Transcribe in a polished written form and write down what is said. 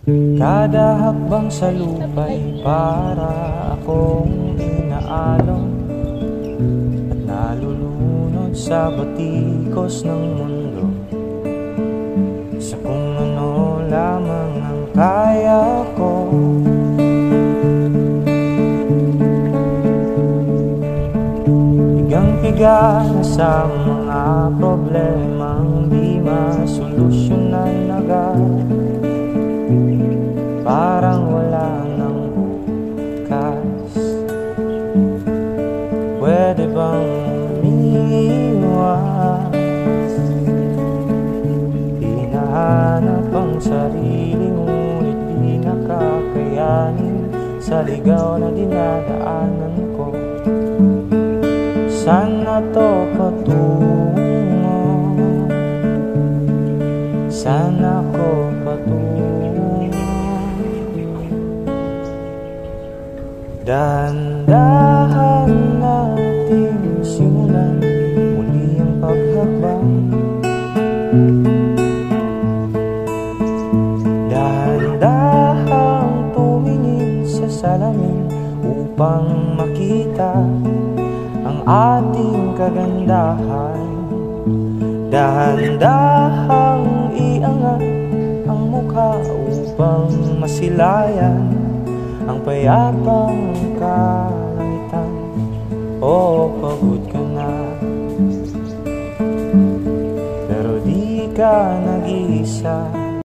Kada hakbang sa lupa'y para akong inaalon at nalulunod sa batikos ng mundo, sa kung ano lamang ang kaya ko. Higang-higa na sa mga problemang di masolusyonan agad, parang wala nang bukas. Pwede bang umiwas? Hinahanap ang sarili ngunit di nakakayanin sa ligaw na dinadaanan ko. Saan na to patungo? Saan ako patungo? Dahan-dahan natin simulan muli ang paghakbang. Dahan-dahang tumingin sa salamin upang makita ang ating kagandahan. Dahan-dahang iangat ang mukha upang masilayan ang payapang kalangitan. Oh, pagod ka na, pero di ka nag-iisa.